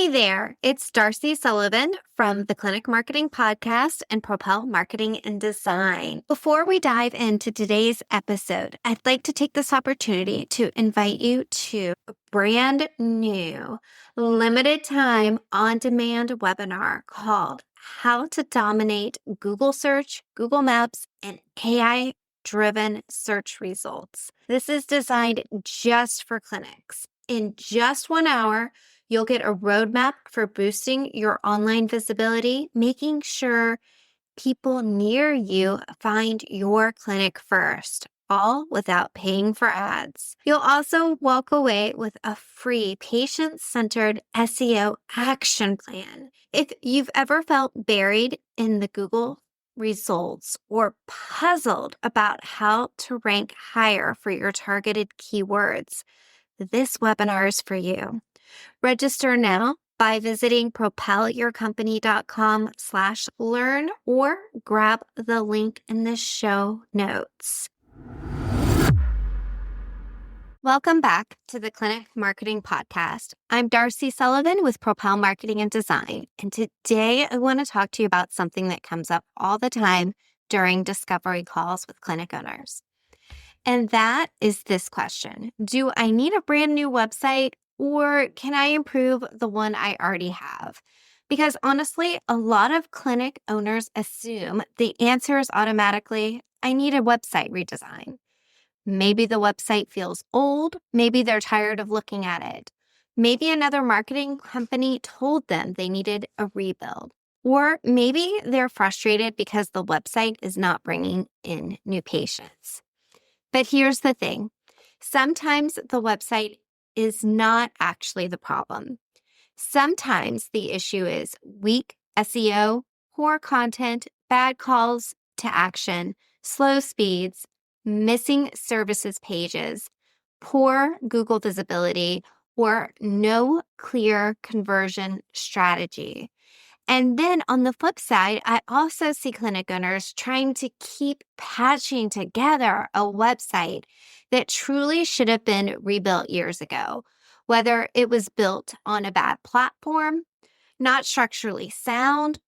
there, it's Darcy Sullivan from the Clinic Marketing Podcast and Propel Marketing and Design. Before we dive into today's episode, I'd like to take this opportunity to invite you to a brand new, limited time, on-demand webinar called How to Dominate Google Search, Google Maps, and AI-driven search results. This is designed just for clinics. In just 1 hour, you'll get a roadmap for boosting your online visibility, making sure people near you find your clinic first, all without paying for ads. You'll also walk away with a free patient-centered SEO action plan. If you've ever felt buried in the Google results or puzzled about how to rank higher for your targeted keywords, this webinar is for you. Register now by visiting propelyourcompany.com/learn or grab the link in the show notes. Welcome back to the Clinic Marketing Podcast. I'm Darcy Sullivan with Propel Marketing and Design, and today I want to talk to you about something that comes up all the time during discovery calls with clinic owners. And that is this question: do I need a brand new website, or can I improve the one I already have? Because honestly, a lot of clinic owners assume the answer is automatically, I need a website redesign. Maybe the website feels old. Maybe they're tired of looking at it. Maybe another marketing company told them they needed a rebuild. Or maybe they're frustrated because the website is not bringing in new patients. But here's the thing. Sometimes the website is not actually the problem. Sometimes the issue is weak SEO, poor content, bad calls to action, slow speeds, missing services pages, poor Google visibility, or no clear conversion strategy. And then on the flip side, I also see clinic owners trying to keep patching together a website that truly should have been rebuilt years ago, whether it was built on a bad platform, not structurally sound,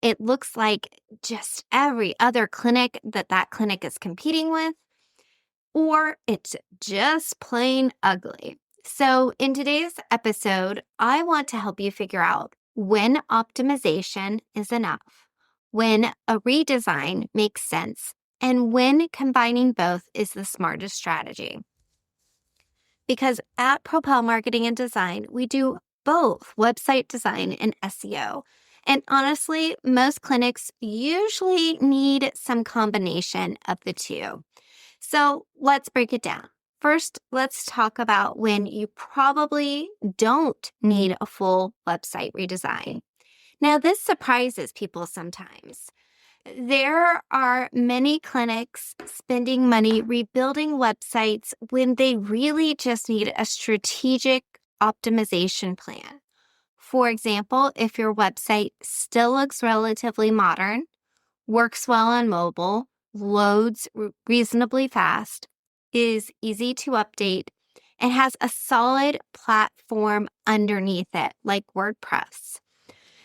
it looks like just every other clinic that clinic is competing with, or it's just plain ugly. So in today's episode, I want to help you figure out when optimization is enough, when a redesign makes sense, and when combining both is the smartest strategy. Because at Propel Marketing and Design, we do both website design and SEO. And honestly, most clinics usually need some combination of the two. So let's break it down. First, let's talk about when you probably don't need a full website redesign. Now, this surprises people sometimes. There are many clinics spending money rebuilding websites when they really just need a strategic optimization plan. For example, if your website still looks relatively modern, works well on mobile, loads reasonably fast, is easy to update, and has a solid platform underneath it, like WordPress.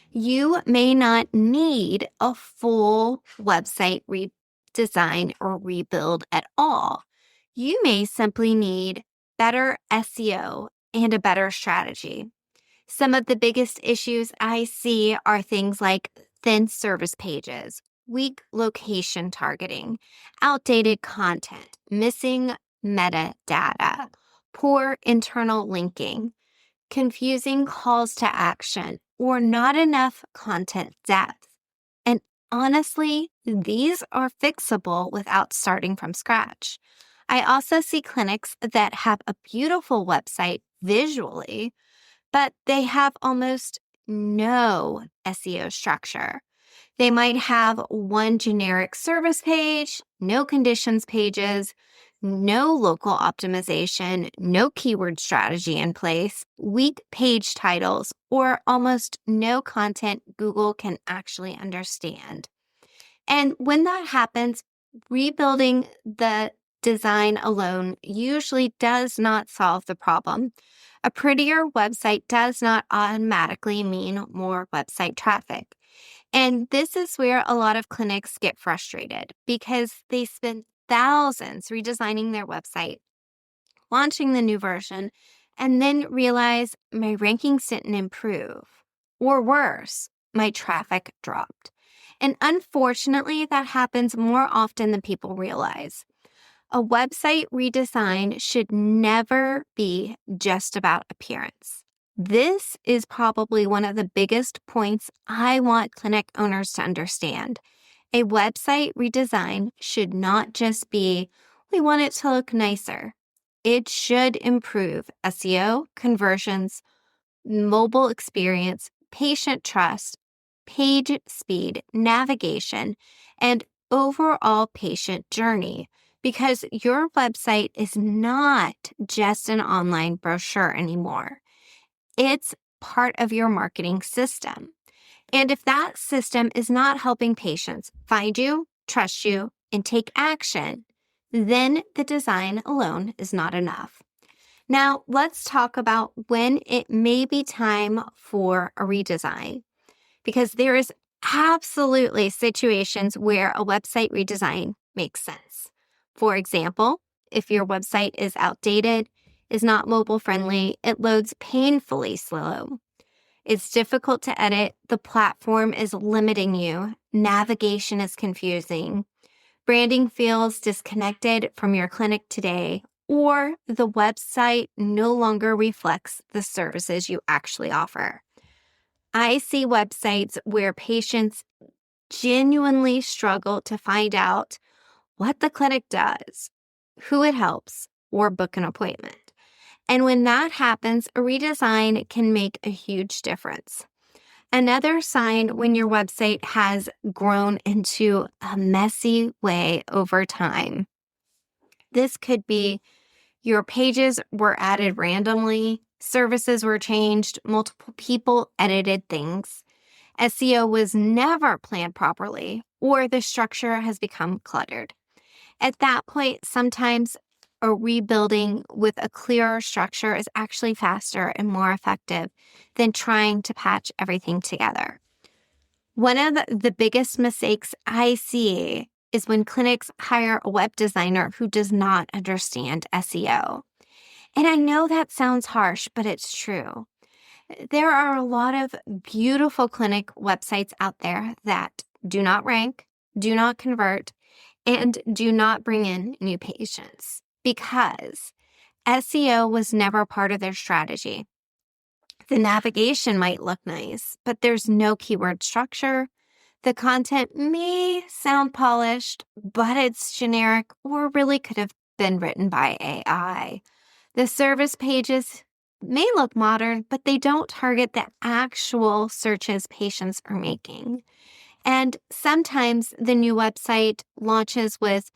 You may not need a full website redesign or rebuild at all. You may simply need better SEO and a better strategy. Some of the biggest issues I see are things like thin service pages, weak location targeting, outdated content, missing metadata, poor internal linking, confusing calls to action, or not enough content depth. And honestly, these are fixable without starting from scratch. I also see clinics that have a beautiful website visually, but they have almost no SEO structure. They might have one generic service page, no conditions pages, no local optimization, no keyword strategy in place, weak page titles, or almost no content Google can actually understand. And when that happens, rebuilding the design alone usually does not solve the problem. A prettier website does not automatically mean more website traffic. And this is where a lot of clinics get frustrated because they spend thousands redesigning their website, launching the new version, and then realize my rankings didn't improve. Or worse, my traffic dropped. And unfortunately, that happens more often than people realize. A website redesign should never be just about appearance. This is probably one of the biggest points I want clinic owners to understand. A website redesign should not just be, we want it to look nicer. It should improve SEO, conversions, mobile experience, patient trust, page speed, navigation, and overall patient journey. Because your website is not just an online brochure anymore. It's part of your marketing system. And if that system is not helping patients find you, trust you, and take action, then the design alone is not enough. Now, let's talk about when it may be time for a redesign, because there is absolutely situations where a website redesign makes sense. For example, if your website is outdated, is not mobile friendly, it loads painfully slow. It's difficult to edit, the platform is limiting you, navigation is confusing, branding feels disconnected from your clinic today, or the website no longer reflects the services you actually offer. I see websites where patients genuinely struggle to find out what the clinic does, who it helps, or book an appointment. And when that happens, a redesign can make a huge difference. Another sign when your website has grown into a messy way over time. This could be your pages were added randomly, services were changed, multiple people edited things, SEO was never planned properly, or the structure has become cluttered. At that point, sometimes a rebuilding with a clearer structure is actually faster and more effective than trying to patch everything together. One of the biggest mistakes I see is when clinics hire a web designer who does not understand SEO. And I know that sounds harsh, but it's true. There are a lot of beautiful clinic websites out there that do not rank, do not convert, and do not bring in new patients because SEO was never part of their strategy. The navigation might look nice, but there's no keyword structure. The content may sound polished, but it's generic or really could have been written by AI. The service pages may look modern, but they don't target the actual searches patients are making. And sometimes the new website launches with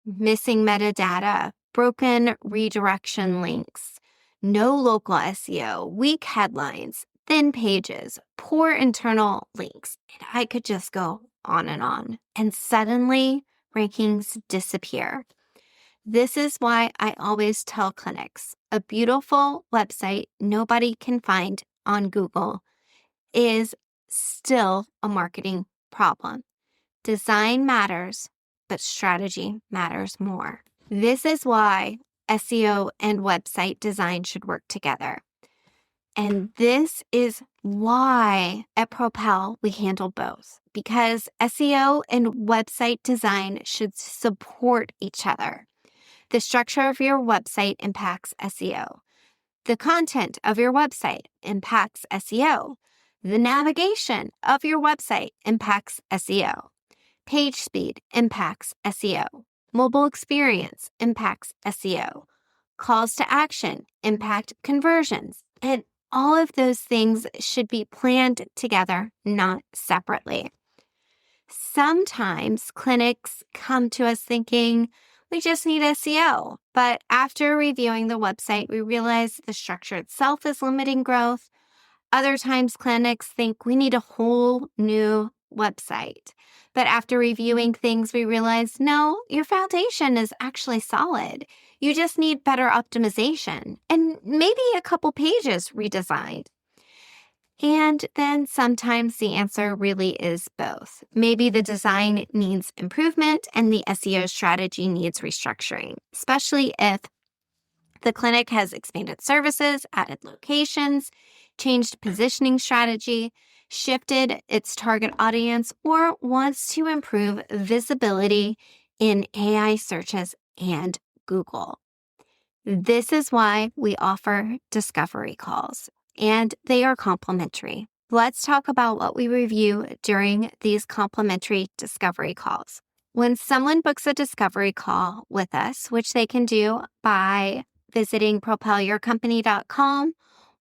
missing metadata, broken redirection links, no local SEO, weak headlines, thin pages, poor internal links. And I could just go on. And suddenly, rankings disappear. This is why I always tell clinics, a beautiful website nobody can find on Google is still a marketing problem. Design matters, but strategy matters more. This is why SEO and website design should work together. And this is why at Propel we handle both, because SEO and website design should support each other. The structure of your website impacts SEO. The content of your website impacts SEO. The navigation of your website impacts SEO. Page speed impacts SEO. Mobile experience impacts SEO. Calls to action impact conversions. And all of those things should be planned together, not separately. Sometimes clinics come to us thinking, we just need SEO. But after reviewing the website, we realize the structure itself is limiting growth. Other times, clinics think we need a whole new website. But after reviewing things, we realized, no, your foundation is actually solid. You just need better optimization and maybe a couple pages redesigned. And then sometimes the answer really is both. Maybe the design needs improvement and the SEO strategy needs restructuring, especially if the clinic has expanded services, added locations, changed positioning strategy, shifted its target audience, or wants to improve visibility in AI searches and Google. This is why we offer discovery calls, and they are complimentary. Let's talk about what we review during these complimentary discovery calls. When someone books a discovery call with us, which they can do by visiting propelyourcompany.com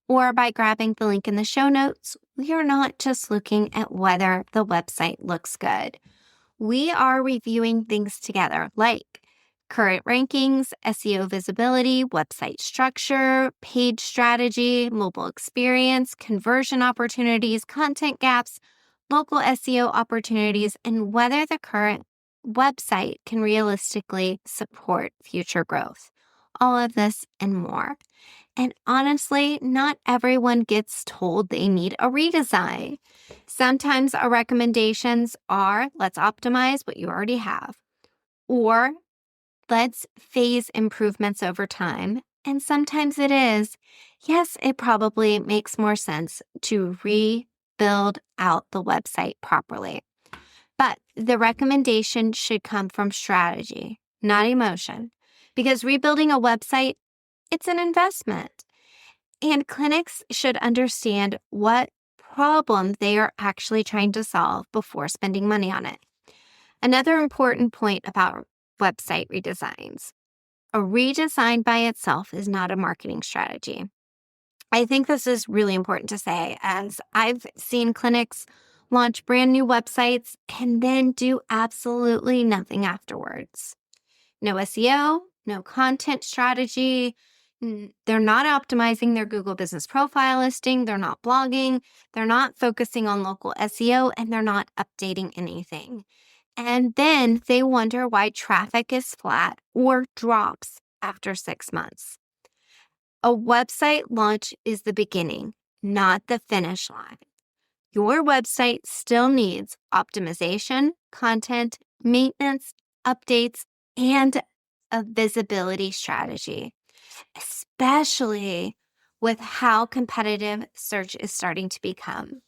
or by grabbing the link in the show notes, we are not just looking at whether the website looks good. We are reviewing things together like current rankings, SEO visibility, website structure, page strategy, mobile experience, conversion opportunities, content gaps, local SEO opportunities, and whether the current website can realistically support future growth. All of this and more. And honestly, not everyone gets told they need a redesign. Sometimes our recommendations are, let's optimize what you already have, or let's phase improvements over time. And sometimes it is, yes, it probably makes more sense to rebuild out the website properly. But the recommendation should come from strategy, not emotion, because rebuilding a website, it's an investment. And clinics should understand what problem they are actually trying to solve before spending money on it. Another important point about website redesigns. A redesign by itself is not a marketing strategy. I think this is really important to say, as I've seen clinics launch brand new websites and then do absolutely nothing afterwards. No SEO, no content strategy. They're not optimizing their Google business profile listing. They're not blogging. They're not focusing on local SEO, and they're not updating anything. And then they wonder why traffic is flat or drops after 6 months. A website launch is the beginning, not the finish line. Your website still needs optimization, content, maintenance, updates, and a visibility strategy, especially with how competitive search is starting to become.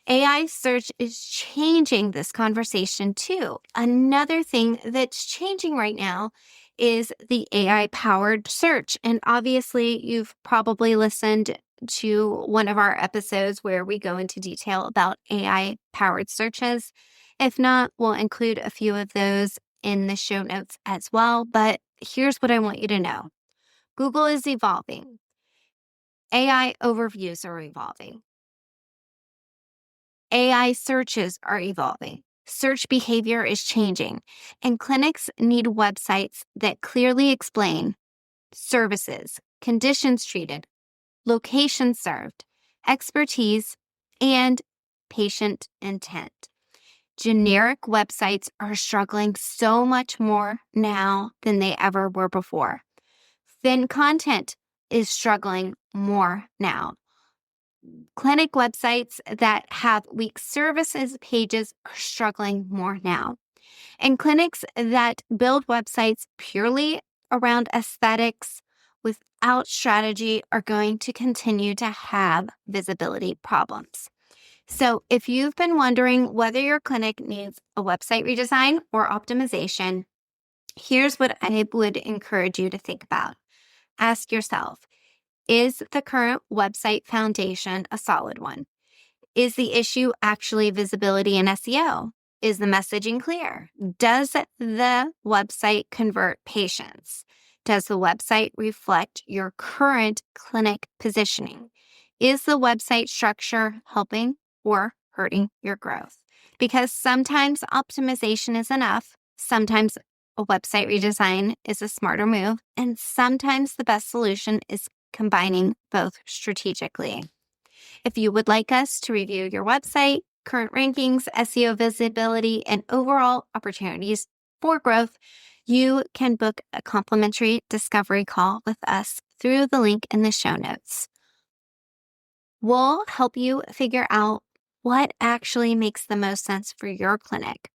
AI search is changing this conversation too. Another thing that's changing right now is the AI-powered search. And obviously, you've probably listened to one of our episodes where we go into detail about AI-powered searches. If not, we'll include a few of those in the show notes as well. But here's what I want you to know. Google is evolving. AI overviews are evolving. AI searches are evolving. Search behavior is changing, and clinics need websites that clearly explain services, conditions treated, location served, expertise, and patient intent. Generic websites are struggling so much more now than they ever were before. Thin content is struggling more now. Clinic websites that have weak services pages are struggling more now. And clinics that build websites purely around aesthetics without strategy are going to continue to have visibility problems. So if you've been wondering whether your clinic needs a website redesign or optimization, here's what I would encourage you to think about. Ask yourself, is the current website foundation a solid one? Is the issue actually visibility and SEO? Is the messaging clear? Does the website convert patients? Does the website reflect your current clinic positioning? Is the website structure helping or hurting your growth? Because sometimes optimization is enough. Sometimes a website redesign is a smarter move. And sometimes the best solution is combining both strategically. If you would like us to review your website, current rankings, SEO visibility, and overall opportunities for growth, you can book a complimentary discovery call with us through the link in the show notes. We'll help you figure out what actually makes the most sense for your clinic,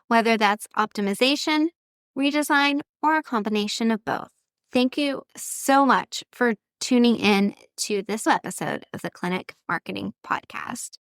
whether that's optimization, redesign, or a combination of both. Thank you so much for tuning in to this episode of the Clinic Marketing Podcast.